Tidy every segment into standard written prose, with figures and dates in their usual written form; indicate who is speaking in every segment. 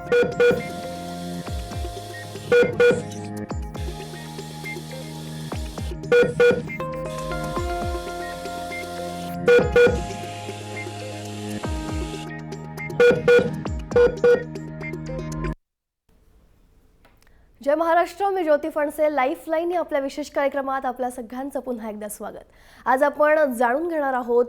Speaker 1: जय महाराष्ट्र, मी ज्योती Phanse. Lifeline या आपल्या विशेष कार्यक्रमात आपल्या सगळ्यांचं पुन्हा एकदा स्वागत. आज आपण जाणून घेणार आहोत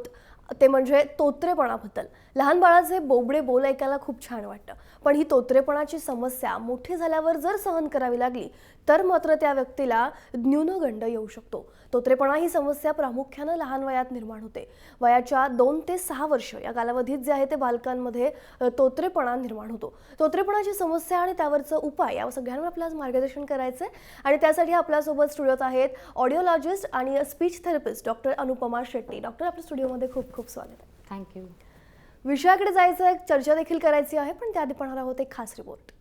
Speaker 1: ते म्हणजे तोत्रेपणाबद्दल. लहान बाळाचे बोबडे बोल ऐकायला खूप छान वाटतं, पण ही तोत्रेपणाची समस्या मोठी झाल्यावर जर सहन करावी लागली तर मात्र त्या व्यक्तीला न्यूनगंड येऊ शकतो. तोत्रेपणा ही समस्या प्रामुख्याने लहान वयात निर्माण होते. वयाच्या 2 ते 6 वर्ष या कालावधीत जे आहे ते बालकांमध्ये तोत्रेपणा निर्माण होतो. तोत्रेपणाची समस्या आणि त्यावरचा उपाय या सगळ्यांवर आपल्याला मार्गदर्शन करायचं आहे आणि त्यासाठी आपल्यासोबत स्टुडिओत आहेत ऑडिओलॉजिस्ट आणि speech therapist doctor Anupama Shetty. Doctor, आपल्या स्टुडिओमध्ये खूप खूप स्वागत आहे.
Speaker 2: थँक्यू.
Speaker 1: विषयाकडे जायचं आहे, चर्चा देखील करायची आहे, पण त्याआधी पाहणार आहोत एक खास रिपोर्ट.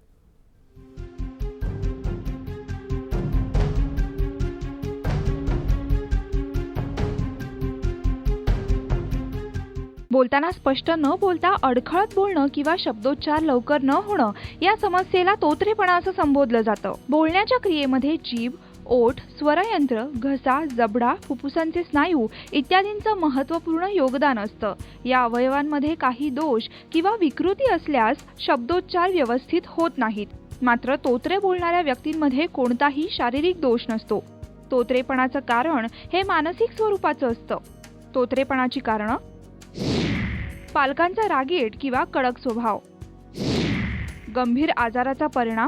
Speaker 3: बोलताना स्पष्ट न बोलता अडखळत बोलणं किंवा शब्दोच्चार लवकर न होणं या समस्येला तोत्रेपणा असं संबोधलं जातं. बोलण्याच्या क्रियेमध्ये जीभ, ओठ, स्वरयंत्र, घसा, जबडा, फुफ्फुसांचे स्नायू इत्यादींचं महत्त्वपूर्ण योगदान असतं. या अवयवांमध्ये काही दोष किंवा विकृती असल्यास शब्दोच्चार व्यवस्थित होत नाहीत. मात्र तोत्रे बोलणाऱ्या व्यक्तींमध्ये कोणताही शारीरिक दोष नसतो. तोत्रेपणाचं कारण हे मानसिक स्वरूपाचं असतं. तोत्रेपणाची कारणं: पालकांचा रागीट किंवा कडक स्वभाव, गंभीर आजाराचा परिणाम,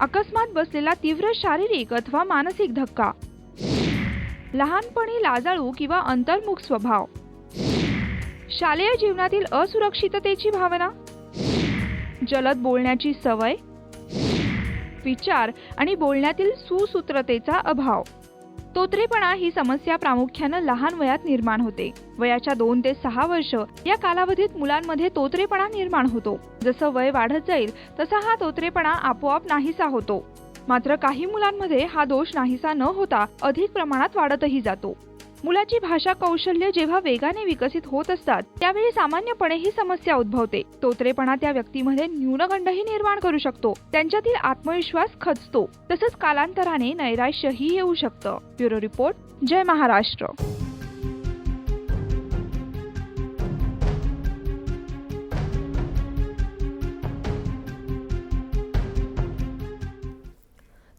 Speaker 3: अकस्मात बसलेला तीव्र शारीरिक अथवा मानसिक धक्का, लहानपणी लाजाळू किंवा अंतर्मुख स्वभाव, शालेय जीवनातील असुरक्षिततेची भावना, जलद बोलण्याची सवय, विचार आणि बोलण्यातील सुसूत्रतेचा अभाव. तोत्रेपणा ही समस्या प्रामुख्याने लहान वयात निर्माण होते. वयाच्या 2 ते 6 वर्ष या कालावधीत मुलांमध्ये तोत्रेपणा निर्माण होतो. जसं वय वाढत जाईल तसा हा तोत्रेपणा आपोआप नाहीसा होतो. मात्र काही मुलांमध्ये हा दोष नाहीसा न होता अधिक प्रमाणात वाढतही जातो. मुलाची भाषा कौशल्य जेव्हा वेगाने विकसित होत असतात त्यावेळी सामान्यपणे ही समस्या उद्भवते. तोत्रेपणा त्या व्यक्तीमध्ये न्यूनगंडही निर्माण करू शकतो. त्यांच्यातील आत्मविश्वास खचतो. तसंच कालांतराने नैराश्यही येऊ शकतं. ब्युरो रिपोर्ट, जय महाराष्ट्र.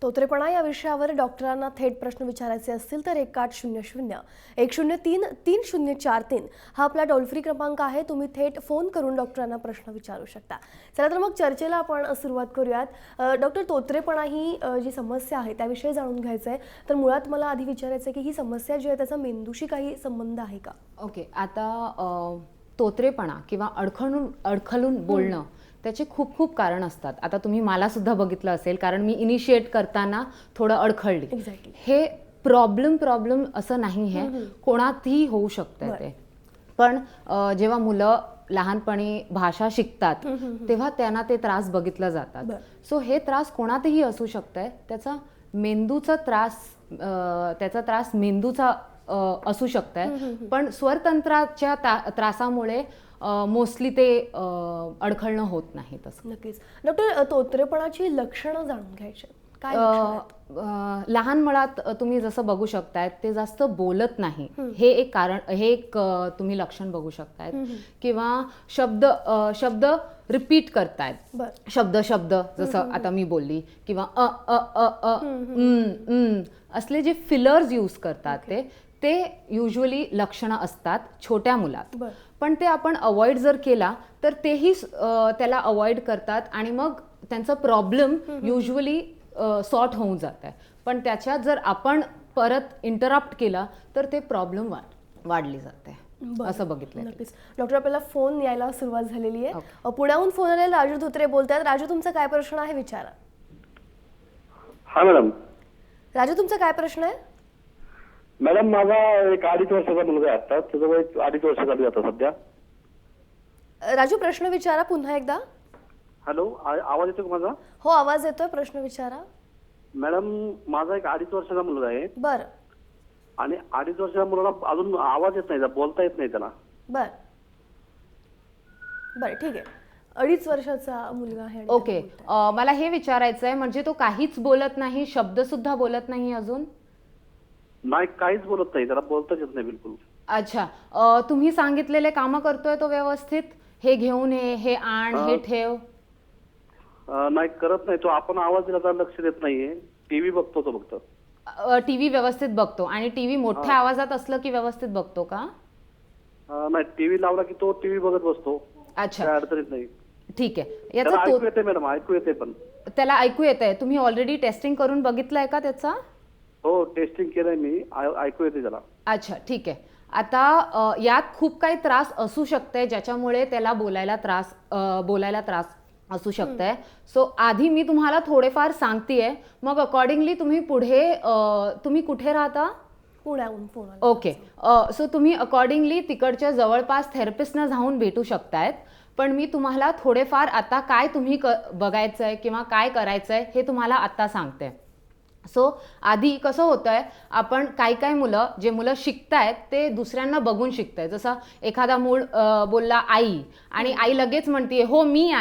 Speaker 1: तोत्रेपणा या विषयावर डॉक्टरांना थेट प्रश्न विचारायचे असतील तर 1800-103-3043 हा आपला टोल फ्री क्रमांक आहे. तुम्ही थेट फोन करून डॉक्टरांना प्रश्न विचारू शकता. चला तर मग चर्चेला आपण सुरुवात करूयात. डॉक्टर, तोत्रेपणा ही जी समस्या आहे त्याविषयी जाणून घ्यायचं आहे. तर मुळात मला आधी विचारायचं आहे की ही समस्या जी आहे त्याचा मेंदूशी काही संबंध आहे का?
Speaker 2: ओके, आता तोत्रेपणा किंवा अडखळून बोलणं त्याचे खूप खूप कारण असतात. आता तुम्ही मला सुद्धा बघितलं असेल, कारण मी इनिशिएट करताना थोडं अडखळली.
Speaker 1: एक्झॅक्टली.
Speaker 2: हे प्रॉब्लेम असं नाही आहे, कोणातही होऊ शकतं ते. पण जेव्हा मुलं लहानपणी भाषा शिकतात तेव्हा त्यांना ते त्रास बघितलं जातात. सो हे त्रास कोणातही असू शकतंय. त्याचा त्रास मेंदूचा असू शकतंय. पण स्वरतंत्राच्या त्रासामुळे मोस्टली ते अडखळणं होत नाही. तसं
Speaker 1: नक्कीच. डॉक्टर, तोत्रेपणाची लक्षणं जाणून घ्यायची काय?
Speaker 2: लहान मुलात तुम्ही जसं बघू शकताय ते जास्त बोलत नाही. हे एक कारण, हे एक तुम्ही लक्षण बघू शकताय. किंवा शब्द रिपीट करतायत. शब्द जसं आता मी बोलली, किंवा असले जे फिलर्स यूज करतात ते युजली लक्षणं असतात छोट्या मुलात. पण ते आपण अवॉइड जर केला तर तेही त्याला अवॉइड करतात आणि मग त्यांचा प्रॉब्लेम युजली सॉर्ट होऊन जात आहे. पण त्याच्यात जर आपण परत इंटरप्ट केला तर ते प्रॉब्लेम वाढली जाते, असं बघितलं.
Speaker 1: नक्कीच. डॉक्टर, आपल्याला फोन यायला सुरुवात झालेली आहे. पुण्याहून फोन आलेला राजू धोत्रे बोलतात. राजू, तुमचा काय प्रश्न आहे विचारा.
Speaker 4: हा मॅडम.
Speaker 1: राजू, तुमचा काय प्रश्न आहे?
Speaker 4: मॅडम, माझा एक 2.5 वर्षाचा मुलगा आहे. आता त्याचं वय 2.5 वर्षाचा जातं सध्या.
Speaker 1: राजू, प्रश्न विचारा पुन्हा एकदा.
Speaker 4: हॅलो, आवाज येतो का माझा?
Speaker 1: हो, आवाज येतोय. प्रश्न विचारा.
Speaker 4: मॅडम, माझा एक 2.5 वर्षाचा मुलगा आहे.
Speaker 1: बरं.
Speaker 4: आणि 2.5 वर्षाच्या मुलाला अजून आवाज येत नाही, बोलता येत नाही त्याला.
Speaker 1: बरं, ठीक आहे. 2.5 वर्षाचा मुलगा आहे आणि
Speaker 2: ओके,
Speaker 1: त्याला बोलताय.
Speaker 2: मला हे विचारायचं आहे, म्हणजे तो काहीच बोलत नाही, शब्द सुद्धा बोलत नाही अजून?
Speaker 4: नाही, काहीच बोलत नाही, त्याला बोलताच येत नाही बिलकुल.
Speaker 2: अच्छा, तुम्ही सांगितलेले कामं करतोय तो व्यवस्थित? हे घेऊन हे आण, हे ठेव?
Speaker 4: नाही, करत नाही तो. आपण आवाज दिला तर लक्ष देत नाहीये. टीव्ही बघतो तो फक्त.
Speaker 2: टीव्ही व्यवस्थित बघतो आणि टीव्ही मोठ्या आवाजात असलं की व्यवस्थित बघतो का?
Speaker 4: नाही, टीव्ही लावला की तो टीव्ही बघत बसतो.
Speaker 2: अच्छा,
Speaker 4: काय अडचणीत नाही.
Speaker 2: ठीक आहे.
Speaker 4: त्याला
Speaker 2: याचा
Speaker 4: ऐकू येते मॅडम, ऐकू येते पण.
Speaker 2: त्याला ऐकू येत आहे? तुम्ही ऑलरेडी टेस्टिंग करून बघितलंय का त्याचा?
Speaker 4: हो, टेस्टिंग केलंय मी. ऐकू येते त्याला.
Speaker 2: अच्छा, ठीक आहे. आता यात खूप काही त्रास असू शकते ज्याच्यामुळे त्याला बोलायला त्रास असू शकते. सो आधी मी तुम्हाला थोडेफार सांगतेय, मग अकॉर्डिंगली तुम्ही पुढे तुम्ही कुठे राहता?
Speaker 1: पुण्याला.
Speaker 2: ओके, सो तुम्ही अकॉर्डिंगली तिकडच्या जवळपास थेरपिस्टना जाऊन भेटू शकतायत. पण मी तुम्हाला थोडेफार आता काय तुम्ही बघायचंय किंवा काय करायचंय हे तुम्हाला आता सांगते. सो आधी कसं होतंय, आपण काही मुलं शिकतायत ते दुसऱ्यांना बघून शिकतायत. जसं एखादा मूल बोलला आई, आणि आई लगेच म्हणते हो मी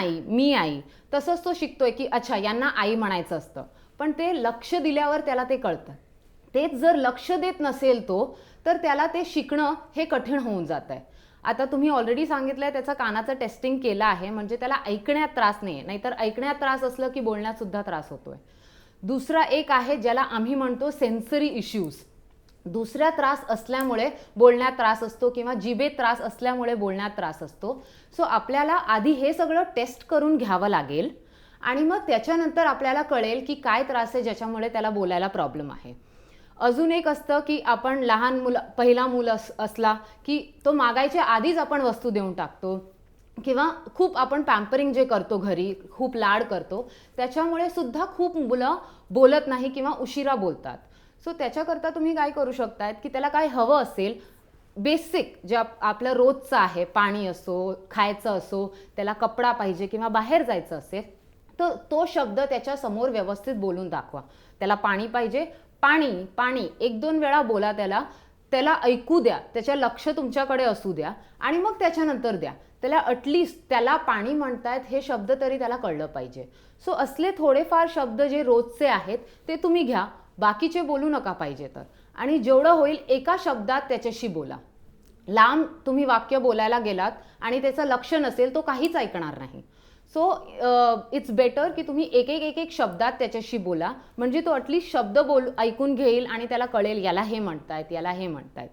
Speaker 2: आई. तसंच तो शिकतोय की अच्छा यांना आई म्हणायचं असतं. पण ते लक्ष दिल्यावर त्याला ते कळतं. तेच जर लक्ष देत नसेल तो, तर त्याला ते शिकणं हे कठीण होऊन जात आहे. आता तुम्ही ऑलरेडी सांगितलंय त्याचा कानाचं टेस्टिंग केलं आहे, म्हणजे त्याला ऐकण्यात त्रास नाही, नाहीतर ऐकण्यात त्रास असलं की बोलण्यात सुद्धा त्रास होतोय. दुसरा एक आहे ज्याला आम्ही म्हणतो सेन्सरी इश्यूज. दुसऱ्या त्रास असल्यामुळे बोलण्यात त्रास असतो किंवा जिभेत त्रास असल्यामुळे बोलण्यात त्रास असतो. सो आपल्याला आधी हे सगळं टेस्ट करून घ्यावं लागेल आणि मग त्याच्यानंतर आपल्याला कळेल की काय त्रास आहे ज्याच्यामुळे त्याला बोलायला प्रॉब्लेम आहे. अजून एक असतं की आपण पहिला मूल असला की तो मागायच्या आधीच आपण वस्तू देऊन टाकतो, किंवा खूप आपण पॅम्परिंग जे करतो घरी, खूप लाड करतो, त्याच्यामुळे सुद्धा खूप मुलं बोलत नाही किंवा उशिरा बोलतात. सो त्याच्याकरता तुम्ही काय करू शकतायत की त्याला काय हवं असेल बेसिक जे आपलं रोजचं आहे, पाणी असो, खायचं असो, त्याला कपडा पाहिजे किंवा बाहेर जायचं असेल, तर तो शब्द त्याच्या समोर व्यवस्थित बोलून दाखवा. त्याला पाणी पाहिजे, पाणी पाणी 1-2 वेळा बोला, त्याला ऐकू द्या, त्याच्या लक्ष तुमच्याकडे असू द्या आणि मग त्याच्यानंतर द्या. त्याला ॲटलिस्ट त्याला पाणी म्हणतायत हे शब्द तरी त्याला कळलं पाहिजे. सो असले थोडेफार शब्द जे रोजचे आहेत ते तुम्ही घ्या, बाकीचे बोलू नका पाहिजे तर. आणि जेवढं होईल एका शब्दात त्याच्याशी बोला. लांब तुम्ही वाक्य बोलायला गेलात आणि त्याचं लक्ष नसेल, तो काहीच ऐकणार नाही. सो इट्स बेटर की तुम्ही एक शब्दात त्याच्याशी बोला, म्हणजे तो ॲटलिस्ट शब्द ऐकून घेईल आणि त्याला कळेल याला हे म्हणतायत.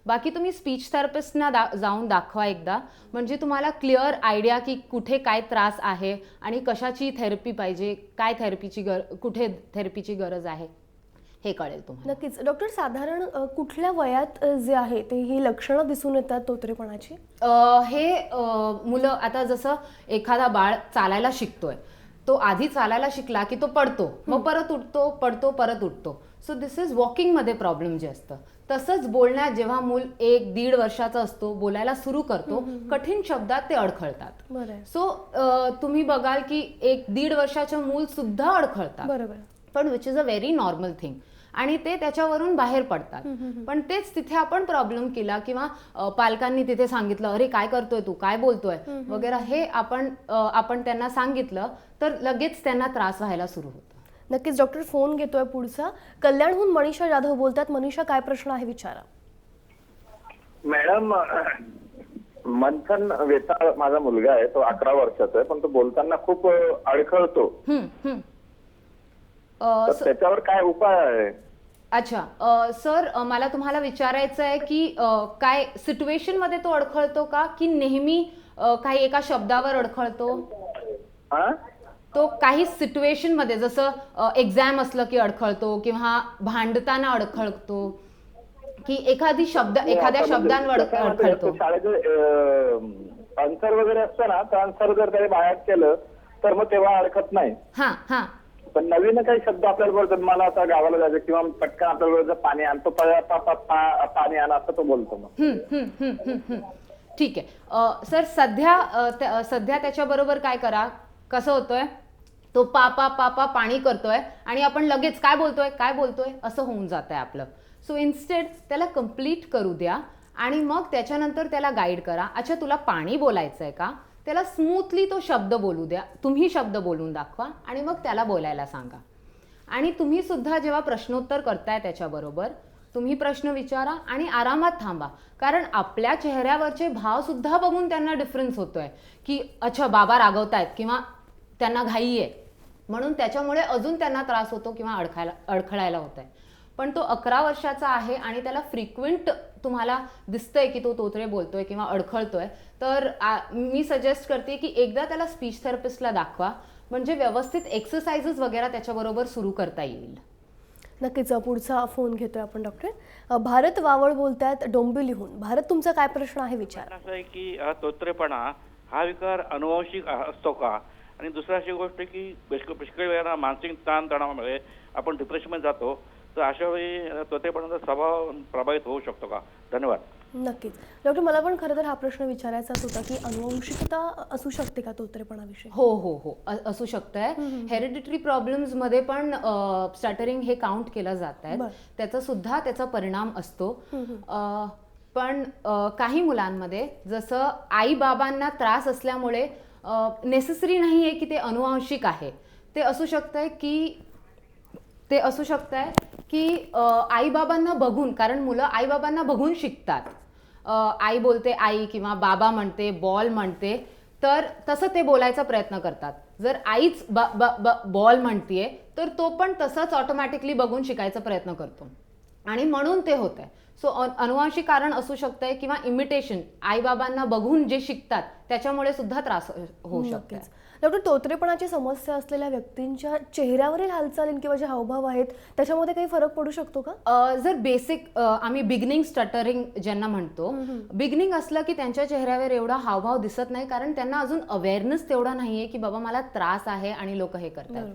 Speaker 2: बाकी तुम्ही स्पीच थेरपिस्टना जाऊन दाखवा एकदा, म्हणजे तुम्हाला क्लिअर आयडिया की कुठे काय त्रास आहे आणि कशाची थेरपी पाहिजे, काय कुठे थेरपीची गरज आहे हे कळेल तुम्हाला.
Speaker 1: नक्कीच. डॉक्टर, साधारण कुठल्या वयात जे आहे ते ही लक्षणं दिसून येतात तोतरेपणाची?
Speaker 2: हे मुलं आता जसं एखादा बाळ चालायला शिकतोय, तो आधी चालायला शिकला की तो पडतो, मग परत उठतो, पडतो, परत उठतो. सो दिस इज वॉकिंगमध्ये प्रॉब्लेम जे असतं. तसंच बोलण्यात जेव्हा मूल 1-1.5 वर्षाचा असतो, बोलायला सुरू करतो, कठीण शब्दात ते अडखळतात. सो तुम्ही बघाल की 1-1.5 वर्षाचं मूल सुद्धा अडखळतात,
Speaker 1: बरोबर,
Speaker 2: पण which is a very normal thing, आणि ते त्याच्यावरून बाहेर पडतात. पण तेच तिथे आपण प्रॉब्लेम केला किंवा पालकांनी तिथे सांगितलं अरे काय करतोय तू, काय बोलतोय वगैरे, हे आपण त्यांना सांगितलं तर लगेच त्यांना त्रास व्हायला सुरू होतो.
Speaker 1: नक्कीच. डॉक्टर, फोन घेतोय पुढचा. कल्याणहून मनीषा जाधव बोलतात. मनीषा, काय प्रश्न आहे विचारा.
Speaker 5: मॅडम, मंथन वेताळ माझा मुलगा आहे, तो 11 वर्षाचा आहे, पण तो बोलताना खूप अडखळतो. तर त्याच्यावर काय उपाय आहे?
Speaker 2: अच्छा, सर, मला तुम्हाला विचारायचं आहे की काय सिच्युएशन मध्ये तो अडखळतो का, की नेहमी काही एका शब्दावर अडखळतो? तो काही सिच्युएशन मध्ये, जसं एक्झाम असलं की अडखळतो किंवा भांडताना अडखळतो, की एखाद्या शब्दांवर अडखळतो?
Speaker 5: शाळेचं आन्सर वगैरे असतं ना, तर आन्सर जर त्याने बाहेर केलं तर मग तेव्हा अडखत नाही.
Speaker 2: हा.
Speaker 5: पण नवीन काही शब्द आपल्याला बोलतात, मला आता गावाला जायचं किंवा पटकन आपल्याला बोलायचं पाणी आणतो, पाणी आण, असं तो बोलतो मग.
Speaker 2: ठीक आहे. सर, सध्या त्याच्याबरोबर काय करा, कसं होतोय, तो पापा पाणी करतोय आणि आपण लगेच काय बोलतोय असं होऊन जात आहे आपलं. सो इन्स्टेड त्याला कम्प्लीट करू द्या आणि मग त्याच्यानंतर त्याला गाईड करा. अच्छा, तुला पाणी बोलायचंय का, त्याला स्मूथली तो शब्द बोलू द्या, तुम्ही शब्द बोलून दाखवा आणि मग त्याला बोलायला सांगा. आणि तुम्ही सुद्धा जेव्हा प्रश्नोत्तर करताय त्याच्याबरोबर तुम्ही प्रश्न विचारा आणि आरामात थांबा, कारण आपल्या चेहऱ्यावरचे भाव सुद्धा बघून त्यांना डिफरन्स होतोय की अच्छा बाबा रागवतायत किंवा त्यांना घाई आहे, म्हणून त्याच्यामुळे अजून त्यांना त्रास होतो किंवा अडखळायला होत आहे. पण तो 11 वर्षाचा आहे आणि त्याला फ्रिक्वेंट तुम्हाला दिसतंय की तो तोतरे बोलतोय किंवा अडखळतोय, तर मी सजेस्ट करते की एकदा त्याला स्पीच थेरपिस्टला दाखवा, म्हणजे व्यवस्थित एक्सरसाइजेस वगैरे त्याच्याबरोबर सुरू करता येईल.
Speaker 1: नक्कीच. पुढचा फोन घेतोय आपण डॉक्टर. भारत वावळ बोलतायत डोंबिवलीहून. भारत, तुमचा काय प्रश्न आहे विचार.
Speaker 6: असं आहे की हा तोत्रेपणा हा विकार अनुवंशिक असतो का? आणि दुसरी अशी गोष्ट की पुष्कळ वेळा मानसिक ताण तणावामुळे आपण डिप्रेशनमध्ये जातो, तर अशा वेळी तोत्रेपणाचा स्वभाव प्रभावित होऊ शकतो का? धन्यवाद.
Speaker 1: नक्कीच डॉक्टर, मला पण खरं तर हा प्रश्न विचारायचाच होता की अनुवंशिकता असू शकते का तोत्रेपणाविषयी.
Speaker 2: हो हो हो असू शकतंय. हेरिडिटरी प्रॉब्लेम्स मध्ये पण स्टटरिंग हे काउंट केलं जात आहे, त्याचा सुद्धा त्याचा परिणाम असतो. पण काही मुलांमध्ये जसं आई बाबांना त्रास असल्यामुळे नेसेसरी नाही आहे की ते अनुवांशिक आहे. ते असू शकतंय की आईबाबांना बघून, कारण मुलं आईबाबांना बघून शिकतात. आई बोलते आई किंवा बाबा म्हणते, बॉल म्हणते, तर तसं ते बोलायचा प्रयत्न करतात. जर आईच बॉल म्हणतीये तर तो पण तसंच ऑटोमॅटिकली बघून शिकायचा प्रयत्न करतो आणि म्हणून ते होतंय. सो अनुवांशिक कारण असू शकतंय किंवा इमिटेशन, आईबाबांना बघून जे शिकतात त्याच्यामुळे सुद्धा त्रास होऊ शकतो.
Speaker 1: डॉक्टर, तोत्रेपणाची समस्या असलेल्या व्यक्तींच्या चेहऱ्यावरील हालचाली किंवा जे हावभाव आहेत त्याच्यामध्ये काही फरक पडू शकतो का?
Speaker 2: जर बेसिक आम्ही बिगनिंग स्टटरिंग ज्यांना म्हणतो, बिगनिंग असलं की त्यांच्या चेहऱ्यावर एवढा हावभाव दिसत नाही, कारण त्यांना अजून अवेअरनेस तेवढा नाहीये की बाबा मला त्रास आहे आणि लोक हे करतात.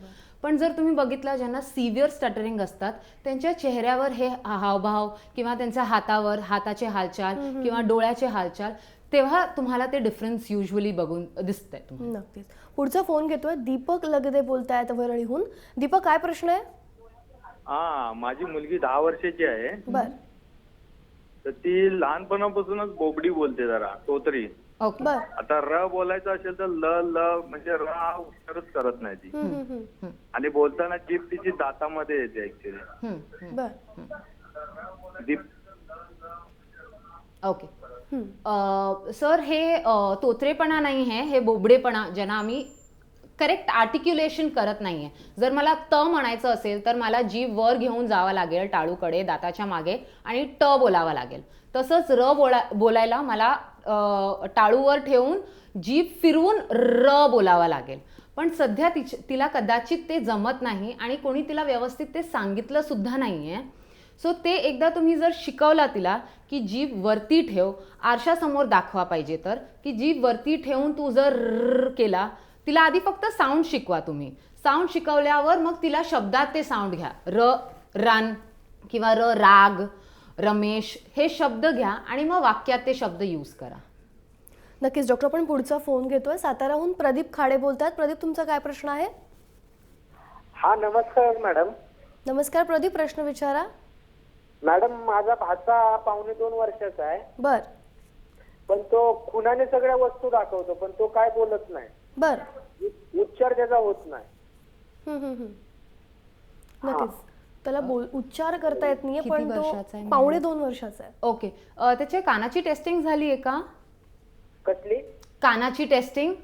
Speaker 2: पण जर तुम्ही बघितलं ज्यांना सिव्हिअर स्टटरिंग असतात त्यांच्या चेहऱ्यावर हे हावभाव किंवा त्यांच्या हातावर हाताचे हालचाल किंवा डोळ्याचे हालचाल, तेव्हा तुम्हाला ते डिफरन्स युजली बघून दिसतंय.
Speaker 1: नक्कीच. पुढचा फोन घेतोय दीपक लगदे बोलतायत वरळीहून. दीपक, काय प्रश्न आहे.
Speaker 7: माझी मुलगी 10 वर्षाची आहे.
Speaker 1: बर.
Speaker 7: तर ती लहानपणापासूनच बोबडी बोलते, जरा तोतरी.
Speaker 2: ओके.
Speaker 1: बर.
Speaker 7: आता र बोलायचं असेल तर ल म्हणजे र हा उच्चारच करत नाही ती. आणि बोलताना जीभ तिची दातामध्ये येते ऍक्च्युली.
Speaker 1: बर.
Speaker 2: ओके. सर, हे तोत्रेपणा नाही आहे, हे बोबडेपणा, ज्यांना आम्ही करेक्ट आर्टिक्युलेशन करत नाहीये. जर मला त म्हणायचं असेल तर मला जीभ वर घेऊन जावं लागेल टाळूकडे दाताच्या मागे आणि ट बोलावं लागेल. तसंच र बोलायला मला टाळूवर ठेवून जीभ फिरवून र बोलावं लागेल. पण सध्या तिला कदाचित ते जमत नाही आणि कोणी तिला व्यवस्थित ते सांगितलं सुद्धा नाहीये. सो ते एकदा तुम्ही जर शिकवला तिला की जीभ वरती ठेव, आरशासमोर दाखवा पाहिजे तर, की जीभ वरती ठेवून तू जर केला, तिला आधी फक्त साऊंड शिकवा तुम्ही. साऊंड शिकवल्यावर मग तिला शब्दात ते साऊंड घ्या. र रन किंवा र राग, रमेश हे शब्द घ्या आणि मग वाक्यात ते शब्द यूज करा.
Speaker 1: नक्कीच डॉक्टर. पण पुढचा फोन घेतोय साताराहून प्रदीप खाडे बोलतात. प्रदीप, तुमचा काय प्रश्न आहे.
Speaker 5: हा, नमस्कार मॅडम.
Speaker 1: नमस्कार प्रदीप, प्रश्न विचारा.
Speaker 5: मॅडम, माझा भाचा 2.25 वर्षाचा आहे.
Speaker 1: बर.
Speaker 5: पण तो खुनाने सगळ्या वस्तू दाखवतो, पण तो काय बोलत नाही.
Speaker 1: बर.
Speaker 5: उच्चार त्याचा होत नाही.
Speaker 1: नक्कीच. त्याला उच्चार करता येत नाहीये,
Speaker 2: किती
Speaker 1: पण
Speaker 2: वर्षाचा आहे?
Speaker 1: तो 2.5 वर्षाचा आहे.
Speaker 2: ओके. त्याच्या कानाची टेस्टिंग झाली आहे का?
Speaker 5: कसली
Speaker 2: कानाची टेस्टिंग?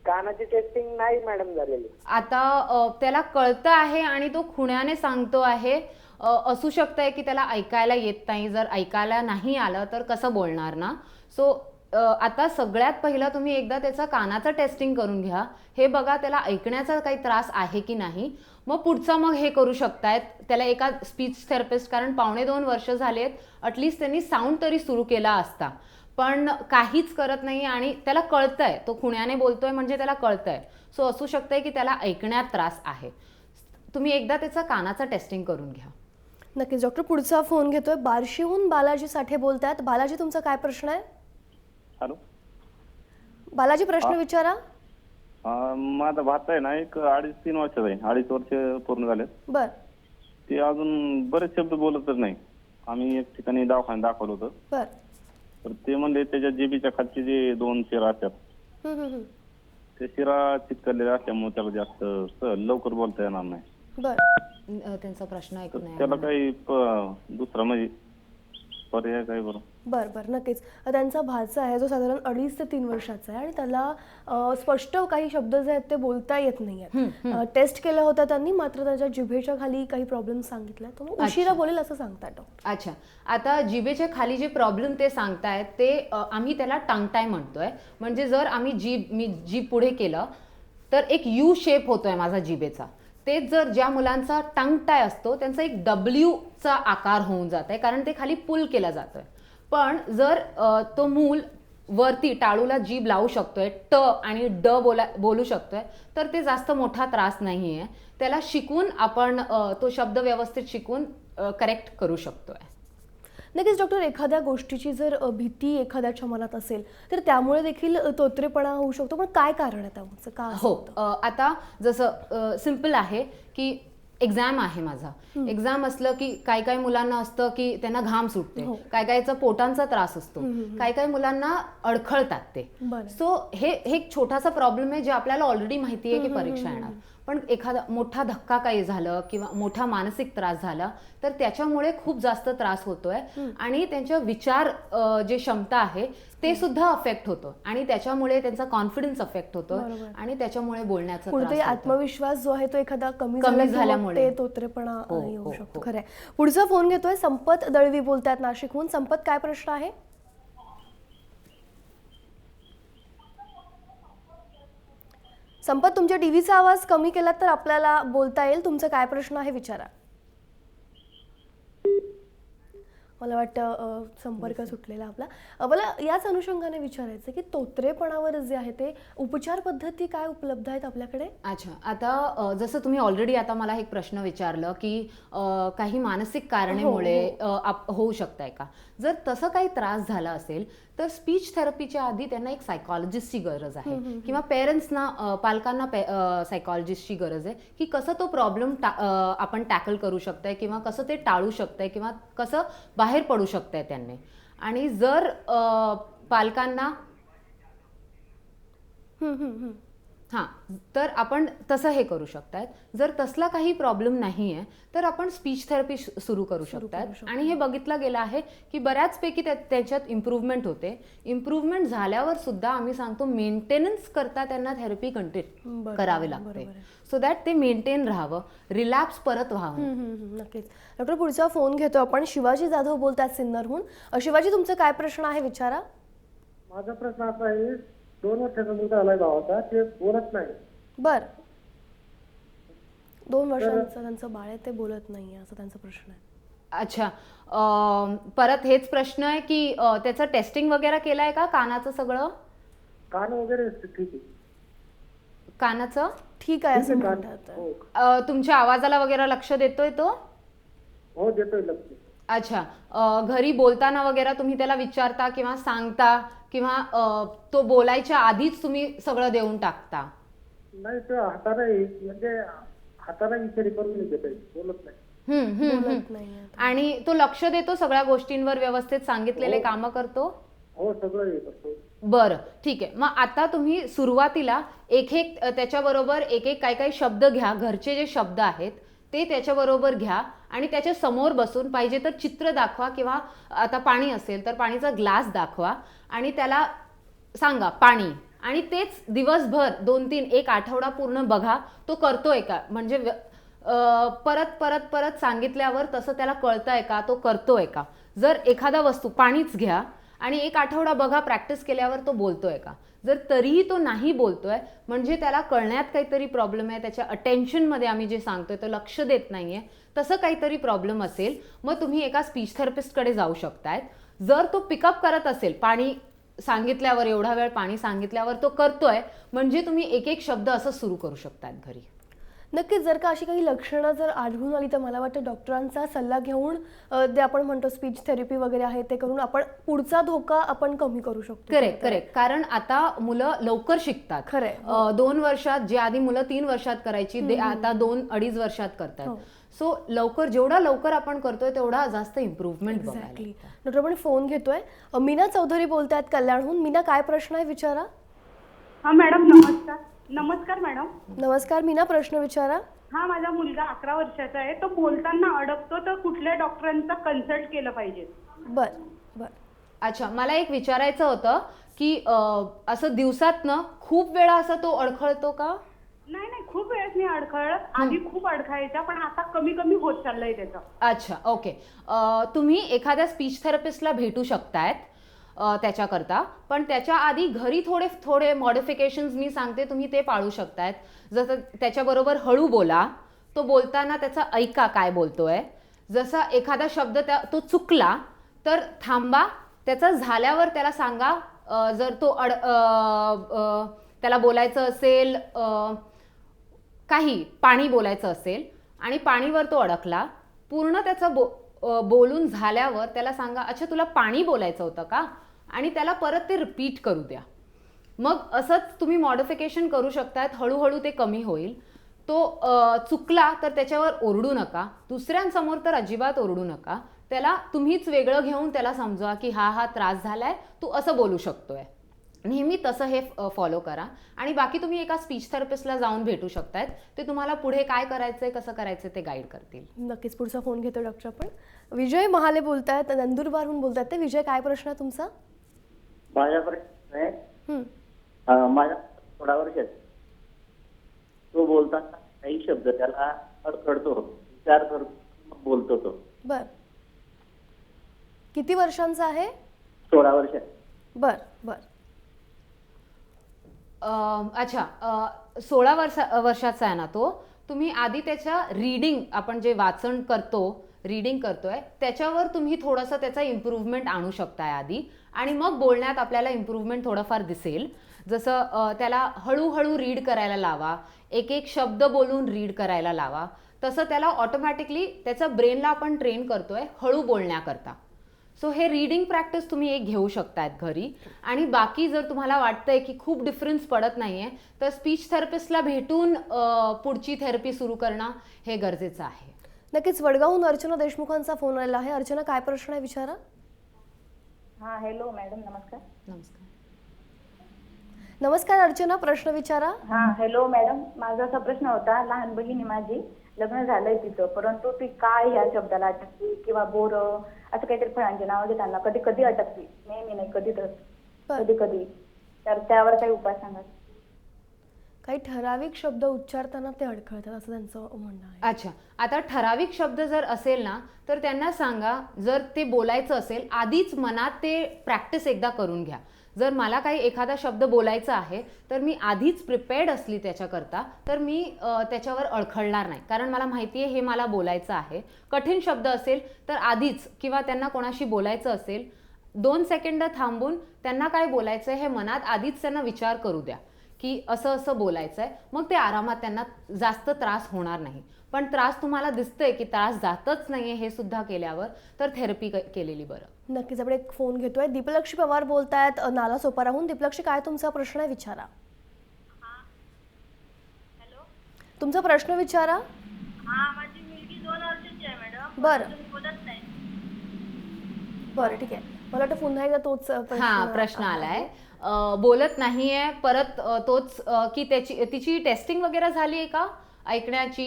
Speaker 5: कानाची टेस्टिंग नाही मॅडम झालेली.
Speaker 2: आता त्याला कळतं आहे आणि तो खुण्याने सांगतो आहे. असू शकतंय की त्याला ऐकायला येत नाही. जर ऐकायला नाही आलं तर कसं बोलणार ना. सो आता सगळ्यात पहिला तुम्ही एकदा त्याचा कानाचं टेस्टिंग करून घ्या. हे बघा त्याला ऐकण्याचा काही त्रास आहे की नाही. मग पुढचा मग हे करू शकतायत त्याला एका स्पीच थेरपिस्ट, कारण 2.25 वर्ष झालेत, ॲटलिस्ट त्यांनी साऊंड तरी सुरू केला असता. पण काहीच करत नाही आणि त्याला कळतंय तो खुण्याने बोलतोय म्हणजे त्याला कळतंय. सो असू शकतंय की त्याला ऐकण्यात त्रास आहे. तुम्ही एकदा त्याचा कानाचं टेस्टिंग करून घ्या.
Speaker 1: नक्कीच डॉक्टर. पुढचा फोन घेतोय बार्शीहून बालाजी साठे बोलतायत. बालाजी, तुमचा काय प्रश्न आहे.
Speaker 4: हॅलो
Speaker 1: बालाजी, प्रश्न विचारा.
Speaker 4: माझा भाचा आहे ना, एक 2.5-3 वर्षाचा आहे. 2.5 वर्ष पूर्ण झालेत.
Speaker 1: बर.
Speaker 4: ते अजून बरेच शब्द बोलतच नाही. आम्ही एक ठिकाणी दवाखान्यात दाखवलं होतं.
Speaker 1: बर.
Speaker 4: तर ते म्हणले त्याच्या जिभेच्या खालचे जे 2 चेहरा असतात ते शिरा चिकटलेले असल्यामुळे त्याला जास्त लवकर बोलता येणार नाही.
Speaker 1: बर
Speaker 2: त्यांचा प्रश्न ऐकून नाही
Speaker 4: त्याला
Speaker 2: आला.
Speaker 4: काही दुसरा म्हणजे पर्याय काय बरं?
Speaker 1: बर बर नक्कीच. त्यांचा भाचा आहे जो साधारण 2.5 ते 3 वर्षाचा आहे आणि त्याला स्पष्ट काही शब्द जे आहेत ते बोलता येत नाही आहेत. टेस्ट केला होता त्यांनी, मात्र त्याच्या जिभेच्या खाली काही प्रॉब्लेम सांगितला, तो मग उशिरा बोलेल असं सांगतात डॉक्टर.
Speaker 2: अच्छा, आता जिभेच्या खाली जे प्रॉब्लेम ते सांगतायत ते आम्ही त्याला टंग टाय म्हणतोय. म्हणजे जर आम्ही जीभ पुढे केलं तर एक यू शेप होतोय माझा जिभेचा. तेच जर ज्या मुलांचा टंग टाय असतो त्यांचा एक डब्ल्यूचा आकार होऊन जात आहे, कारण ते खाली पुल केला जातोय. पण जर तो मूल वरती टाळूला जीभ लावू शकतोय, ट आणि ड बोलू शकतोय, तर ते जास्त मोठा त्रास नाही आहे. त्याला शिकून आपण तो शब्द व्यवस्थित शिकून करेक्ट करू शकतोय.
Speaker 1: नक्कीच डॉक्टर, एखाद्या गोष्टीची जर भीती एखाद्याच्या मनात असेल तर त्यामुळे देखील तोत्रेपणा होऊ शकतो, पण काय कारण आहे त्याचं? का
Speaker 2: हो, आता जसं सिम्पल आहे की एक्झाम आहे माझा. एक्झाम असलं की काही मुलांना असतं की त्यांना घाम सुटते, काहीचा पोटांचा त्रास असतो, काही मुलांना अडखळतात ते. सो हे एक छोटासा प्रॉब्लेम आहे जे आपल्याला ऑलरेडी माहिती आहे की परीक्षा येणार. पण एखादा मोठा धक्का काही झालं किंवा मोठा मानसिक त्रास झाला तर त्याच्यामुळे खूप जास्त त्रास होतोय आणि त्यांच्या विचार जे क्षमता आहे ते सुद्धा अफेक्ट होतो आणि त्याच्यामुळे त्यांचा कॉन्फिडन्स अफेक्ट होतो आणि त्याच्यामुळे बोलण्याचा
Speaker 1: कुठेतरी
Speaker 2: त्रास होतो.
Speaker 1: आत्मविश्वास जो आहे तो एखादा कमी
Speaker 2: झाल्यामुळे
Speaker 1: ते तोत्रेपणा येऊ शकतो. खरंय. पुढचा फोन घेतोय, संपत दळवी बोलतात नाशिकहून. संपत, काय प्रश्न आहे? संपत, तुमच्या टीव्हीचा आवाज कमी केलात तर आपल्याला बोलता येईल. तुमचा काय प्रश्न आहे विचारा. मला वाटतं संपर्क सुटलेला आपला. मला याच अनुषंगाने विचारायचं की तोत्रेपणावर जे आहे ते उपचार पद्धती काय उपलब्ध आहेत आपल्याकडे?
Speaker 2: अच्छा, आता जसं तुम्ही ऑलरेडी आता मला एक प्रश्न विचारलं की काही मानसिक कारणामुळे होऊ शकताय का. जर तसं काही त्रास झाला असेल तर स्पीच थेरपीच्या आधी त्यांना एक सायकॉलॉजिस्टची गरज आहे किंवा पेरेंट्सना, पालकांना सायकॉलॉजिस्टची गरज आहे की कसं तो प्रॉब्लेम आपण टॅकल करू शकताय किंवा कसं ते टाळू शकताय किंवा कसं बाहेर पडू शकताय त्यांनी. आणि जर पालकांना हां, तर आपण तसं हे करू शकतात. जर तसला काही प्रॉब्लेम नाही आहे तर आपण स्पीच थेरपी सुरू करू शकतात. आणि हे बघितलं गेलं आहे की बऱ्याचपैकी त्याच्यात इम्प्रूव्हमेंट होते. इम्प्रूव्हमेंट झाल्यावर सुद्धा आम्ही सांगतो मेंटेनन्स करता त्यांना थेरपी कंटिन्यू करावी लागते, सो दॅट ते मेंटेन राहावं, रिलॅप्स परत व्हावं.
Speaker 1: नक्कीच. डॉक्टर, पुढचा फोन घेतो आपण. शिवाजी जाधव बोलतात सिन्नरहून. शिवाजी, तुमचा काय प्रश्न आहे विचारा.
Speaker 8: माझा प्रश्न असा आहे, 2 वर्षाचा मुलगा आलाय गावाचा, ते बोलत नाही.
Speaker 1: बर, 2 वर्षांचं त्यांचं बाळ आहे, ते बोलत नाही असं त्यांचा प्रश्न आहे.
Speaker 2: अच्छा, परत हेच प्रश्न आहे की त्याचं टेस्टिंग वगैरे केलंय का कानाचं सगळं?
Speaker 8: कान वगैरे ठीक आहे.
Speaker 2: कानाचं
Speaker 1: ठीक आहे असं म्हणतात.
Speaker 2: तुमच्या आवाजाला वगैरे लक्ष देतोय तो?
Speaker 8: हो, देतोय लक्ष.
Speaker 2: अच्छा, घरी बोलताना वगैरे तुम्ही त्याला विचारता किंवा सांगता किंवा तो बोलायच्या आधीच तुम्ही सगळं देऊन टाकता?
Speaker 8: नाही, ते हाताला म्हणजे हाताला इशारे करून देतोय, बोलत नाही.
Speaker 1: बोलत नाही.
Speaker 2: आणि तो लक्ष देतो सगळ्या गोष्टींवर, व्यवस्थित सांगितलेले कामं करतो?
Speaker 8: हो, सगळं हे करतो.
Speaker 2: बरं, ठीक आहे. मग आता तुम्ही सुरुवातीला एक त्याच्याबरोबर एक काही शब्द घ्या, घरचे जे शब्द आहेत ते त्याच्याबरोबर घ्या आणि त्याच्या समोर बसून पाहिजे तर चित्र दाखवा किंवा आता पाणी असेल तर पाणीचा ग्लास दाखवा आणि त्याला सांगा पाणी. आणि तेच दिवसभर 2-3 एक आठवडा पूर्ण बघा तो करतोय का. म्हणजे परत परत परत सांगितल्यावर तसं त्याला कळतंय का, तो करतोय का. जर एखादा वस्तू, पाणीच घ्या आणि 1 आठवडा बघा प्रॅक्टिस केल्यावर तो बोलतोय का. जर तरीही तो नाही बोलतोय म्हणजे त्याला कळण्यात काहीतरी प्रॉब्लेम आहे, त्याच्या अटेन्शनमध्ये आम्ही जे सांगतोय तो लक्ष देत नाहीये, तसं काहीतरी प्रॉब्लेम असेल मग तुम्ही एका स्पीच थेरपिस्टकडे जाऊ शकतायत. जर तो पिकअप करत असेल, पाणी सांगितल्यावर, एवढा वेळ पाणी सांगितल्यावर तो करतोय, म्हणजे तुम्ही एक शब्द असं सुरू करू शकतात घरी.
Speaker 1: नक्कीच. जर का अशी काही लक्षणं जर आढळून आली तर मला वाटतं डॉक्टरांचा सल्ला घेऊन जे आपण म्हणतो स्पीच थेरपी वगैरे आहे ते करून आपण पुढचा धोका आपण कमी करू शकतो.
Speaker 2: करेक्ट. कारण आता मुलं लवकर शिकतात.
Speaker 1: खरंय.
Speaker 2: 2 वर्षात जे आधी मुलं 3 वर्षात करायची आता 2-2.5 वर्षात करतात. सो जेवढा लवकर आपण करतोय तेवढा जास्त इम्प्रूव्हमेंट
Speaker 9: हा मॅडम नमस्कार. नमस्कार मॅडम.
Speaker 1: नमस्कार मीना, प्रश्न विचारा.
Speaker 9: हा माझा मुलगा 11 वर्षाचा आहे. तो बोलताना अडकतो, तर कुठल्या डॉक्टरांचा कन्सल्ट केलं पाहिजे?
Speaker 1: बर बर.
Speaker 2: अच्छा, मला एक विचारायचं होतं की असं दिवसातनं खूप वेळा असं तो अडखळतो का?
Speaker 9: नाही नाही, खूप वेळेस नाही अडखळत. आधी खूप अडखायचा, पण आता कमी कमी होत चाललंय त्याचं.
Speaker 2: अच्छा, ओके. तुम्ही एखाद्या स्पीच थेरपिस्टला भेटू शकतायत त्याच्याकरता, पण त्याच्या आधी घरी थोडे थोडे मॉडिफिकेशन्स मी सांगते, तुम्ही ते पाळू शकतायत. जसं त्याच्याबरोबर हळू बोला, तो बोलताना त्याचा ऐका काय बोलतोय. जसा एखादा शब्द तो चुकला तर थांबा, त्याचं झाल्यावर त्याला सांगा. जर तो त्याला बोलायचं असेल, काही पाणी बोलायचं असेल आणि पाणीवर तो अडकला, पूर्ण त्याचं बोलून झाल्यावर त्याला सांगा, अच्छा तुला पाणी बोलायचं होतं का, आणि त्याला परत ते रिपीट करू द्या. मग असंच तुम्ही मॉडिफिकेशन करू शकतात. हळूहळू ते कमी होईल. तो चुकला तर त्याच्यावर ओरडू नका, दुसऱ्यांसमोर तर अजिबात ओरडू नका. त्याला तुम्हीच वेगळं घेऊन त्याला समजवा की हा त्रास झालाय, तू असं बोलू शकतोय. नेहमी तसं हे फॉलो करा. आणि बाकी तुम्ही एका स्पीच थेरपिस्टला जाऊन भेटू शकतायत. ते तुम्हाला पुढे काय करायचंय, कसं करायचं ते गाईड करतील.
Speaker 1: नक्कीच. पुढचा फोन घेतो डॉक्टर आपण. विजय महाले बोलतायत, नंदुरबारहून बोलतायत ते. विजय, काय प्रश्न आहे तुमचा?
Speaker 8: माझा प्रश्न आहे, माझा 16 वर्षाचा. तो बोलताना काही शब्द त्याला अडखळतो, विचार करतो, बोलतो तो.
Speaker 1: बर. किती वर्षांचा आहे?
Speaker 8: 16 वर्षाचा.
Speaker 1: बर बर.
Speaker 2: अच्छा, 16 वर्षाचा आहे ना तो. तुम्ही आधी त्याच्या रीडिंग, आपण जे वाचन करतो, रीडिंग करतोय, त्याच्यावर तुम्ही थोडंसं त्याचा इम्प्रूव्हमेंट आणू शकताय आधी, आणि मग बोलण्यात आपल्याला इम्प्रूव्हमेंट थोडंफार दिसेल. जसं त्याला हळूहळू रीड करायला लावा, एक एक शब्द बोलून रीड करायला लावा. तसं त्याला ऑटोमॅटिकली त्याच्या ब्रेनला आपण ट्रेन करतोय हळू बोलण्याकरता. सो हे रीडिंग प्रॅक्टिस तुम्ही एक घेऊ शकतायत घरी. आणि बाकी जर तुम्हाला वाटतंय की खूप डिफरन्स पडत नाहीये, तर स्पीच थेरपिस्टला भेटून पुढची थेरपी सुरू करणं हे गरजेचं आहे.
Speaker 1: नक्कीच. वडगावहून अर्चना देशमुखांचा फोन आलेला आहे. अर्चना, काय प्रश्न आहे विचारा.
Speaker 10: हा हॅलो मॅडम, नमस्कार.
Speaker 2: नमस्कार.
Speaker 1: नमस्कार अर्चना, प्रश्न विचारा.
Speaker 10: हा हॅलो मॅडम, माझा असा प्रश्न होता. लहान बहीण माझी, लग्न झालंय तिचं, परंतु ती काय या शब्दाला अटकली किंवा बोर असं काहीतरी फळांचे नाव घेताना कधी कधी अटकली, नेहमी नाही, कधी तर कधी कधी. तर त्यावर काही उपाय सांगा.
Speaker 1: काही ठराविक शब्द उच्चारताना ते अडखळतात असं त्यांचं म्हणणं आहे.
Speaker 2: अच्छा, आता ठराविक शब्द जर असेल ना, तर त्यांना सांगा, जर ते बोलायचं असेल आधीच मनात ते प्रॅक्टिस एकदा करून घ्या. जर मला काही एखादा शब्द बोलायचा आहे तर मी आधीच प्रिपेअर्ड असली त्याच्याकरता, तर मी त्याच्यावर अडखळणार नाही, कारण मला माहिती आहे हे मला बोलायचं आहे. कठीण शब्द असेल तर आधीच, किंवा त्यांना कोणाशी बोलायचं असेल, 2 सेकंड थांबून त्यांना काय बोलायचं आहे हे मनात आधीच त्यांना विचार करू द्या की असं असं बोलायचं आहे. मग ते आरामात, त्यांना जास्त त्रास होणार नाही. पण त्रास तुम्हाला दिसतंय की त्रास जातच नाहीये हे सुद्धा केल्यावर, तर थेरपी केलेली बरं.
Speaker 1: नक्कीच. आपण एक फोन घेतोय. दीपलक्ष्मी पवार बोलतायत नाला सोपाराहून. दीपलक्ष्मी, काय तुमचा प्रश्न आहे विचारा. तुमचा प्रश्न विचारा.
Speaker 10: माझी मुलगी 2 वर्षाची आहे मॅडम.
Speaker 1: बरं
Speaker 10: बोलत नाही.
Speaker 1: बरं, ठीक आहे. मला वाटतं पुन्हा एकदा तोच
Speaker 2: प्रश्न आलाय. बोलत नाहीये परत तोच, की तिची टेस्टिंग वगैरे झाली आहे का ऐकण्याची?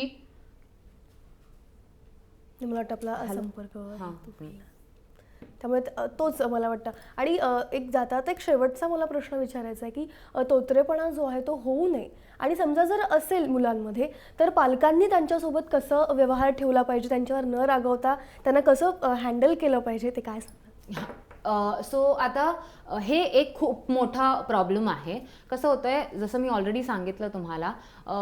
Speaker 1: मला वाटतं आपला संपर्क, त्यामुळे तोच मला वाटतं. आणि एक शेवटचा मला प्रश्न विचारायचा आहे की तोतरेपणा जो आहे तो होऊ नये, आणि समजा जर असेल मुलांमध्ये, तर पालकांनी त्यांच्यासोबत कसं व्यवहार ठेवला पाहिजे, त्यांच्यावर न रागवता त्यांना कसं हँडल केलं पाहिजे, ते काय सांगतात?
Speaker 2: सो आता हे एक खूप मोठा प्रॉब्लेम आहे. कसं होतंय, जसं मी ऑलरेडी सांगितलं तुम्हाला,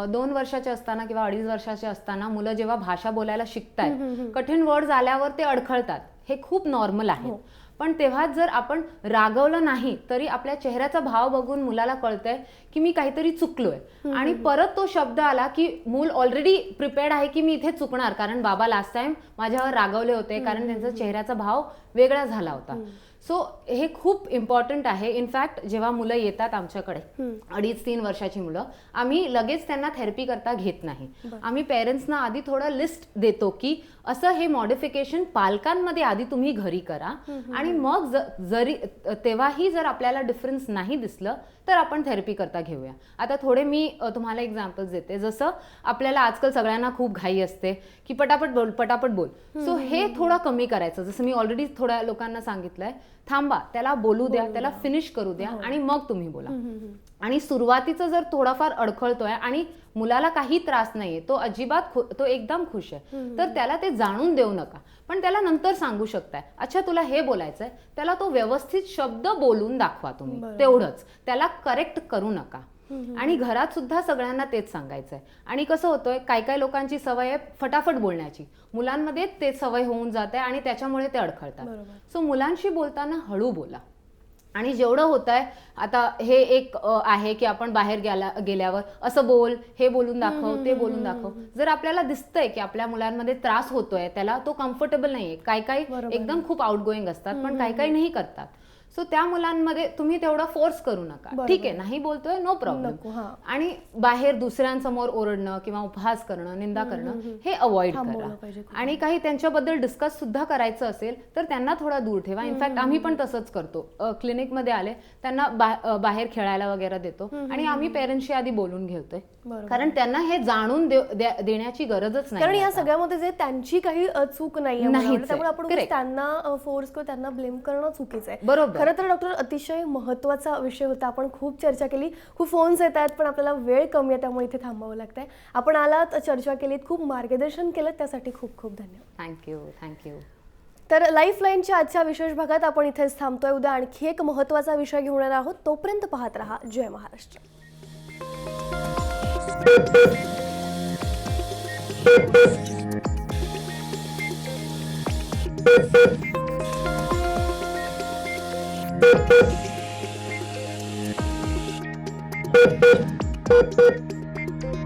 Speaker 2: 2 वर्षाचे असताना किंवा 2.5 वर्षाचे असताना मुलं जेव्हा भाषा बोलायला शिकतात, कठीण वर्ड्स आल्यावर ते अडखळतात. हे खूप नॉर्मल आहे. पण तेव्हा जर आपण रागवलं नाही तरी आपल्या चेहऱ्याचा भाव बघून मुलाला कळतंय की मी काहीतरी चुकलोय, आणि परत तो शब्द आला की मूल ऑलरेडी प्रिपेअर्ड आहे की मी इथे चुकणार, कारण बाबा लास्ट टाइम माझ्यावर रागवले होते, कारण त्यांचा चेहऱ्याचा भाव वेगळा झाला होता. सो हे खूप इम्पॉर्टंट आहे. इनफॅक्ट जेव्हा मुलं येतात आमच्याकडे 2.5-3 वर्षाची मुलं, आम्ही लगेच त्यांना थेरपी करता घेत नाही. आम्ही पेरेंट्सना आधी थोडं लिस्ट देतो की असं हे मॉडिफिकेशन पालकांमध्ये आधी तुम्ही घरी करा आणि मग जरी तेव्हाही जर आपल्याला डिफरन्स नाही दिसलं तर आपण थेरपी करता घेऊया. आता थोडे मी तुम्हाला एक्झाम्पल्स देते. जसं आपल्याला आजकाल सगळ्यांना खूप घाई असते की पटापट बोल. सो हे थोडं कमी करायचं. जसं मी ऑलरेडी थोड्या लोकांना सांगितलंय, थांबा, त्याला बोलू द्या, त्याला फिनिश करू द्या आणि मग तुम्ही बोला. आणि सुरुवातीचं जर थोडाफार अडखळतोय आणि मुलाला काही त्रास नाहीये, तो अजिबात तो एकदम खुश आहे, तर त्याला ते जाणून देऊ नका. पण त्याला नंतर सांगू शकताय, अच्छा तुला हे बोलायचंय, त्याला तो व्यवस्थित शब्द बोलून दाखवा तुम्ही, तेवढंच. त्याला करेक्ट करू नका. आणि घरात सुद्धा सगळ्यांना तेच सांगायचंय. आणि कसं होतंय, काही लोकांची सवय आहे फटाफट बोलण्याची, मुलांमध्ये ते सवय होऊन जाते आणि त्याच्यामुळे ते अडखळतात. सो मुलांशी बोलताना हळू बोला. आणि जेवढं होत आहे, आता हे एक आहे की आपण बाहेर गेल्यावर असं बोल, हे बोलून दाखव, ते बोलून दाखव. जर आपल्याला दिसतंय की आपल्या मुलांमध्ये त्रास होतोय, त्याला तो कम्फर्टेबल नाहीये, काही एकदम खूप आउटगोईंग असतात, पण काही नाही करतात. सो त्या मुलांमध्ये तुम्ही तेवढं फोर्स करू नका. ठीक आहे, नाही बोलतोय, नो प्रॉब्लेम. आणि बाहेर दुसऱ्यांसमोर ओरडणं किंवा उपहास करणं, निंदा करणं हे अवॉइड करा. आणि काही त्यांच्याबद्दल डिस्कस सुद्धा करायचं असेल तर त्यांना थोडा दूर ठेवा. इनफॅक्ट आम्ही पण तसंच करतो. क्लिनिकमध्ये आले त्यांना बाहेर खेळायला वगैरे देतो आणि आम्ही पेरेंट्सशी आधी बोलून घेतोय, कारण त्यांना हे जाणून देण्याची गरजच नाही.
Speaker 1: कारण या सगळ्यामध्ये जे त्यांची काही चूक नाहीये, त्यामुळे आपण त्यांना फोर्स करून त्यांना ब्लेम करणं चुकीचं आहे.
Speaker 2: बरोबर.
Speaker 1: खरं तर डॉक्टर, अतिशय महत्त्वाचा विषय होता. आपण खूप चर्चा केली, खूप फोन्स येत आहेत, पण आपल्याला वेळ कमी आहे, त्यामुळे इथे थांबावं लागतंय. आपण आलात, चर्चा केलीत, खूप मार्गदर्शन केलं, त्यासाठी खूप खूप धन्यवाद.
Speaker 2: थँक्यू.
Speaker 1: तर लाईफलाईनच्या आजच्या विशेष भागात आपण इथेच थांबतोय. उद्या आणखी एक महत्त्वाचा विषय घेऊन येणार आहोत. तोपर्यंत पाहत रहा जय महाराष्ट्र.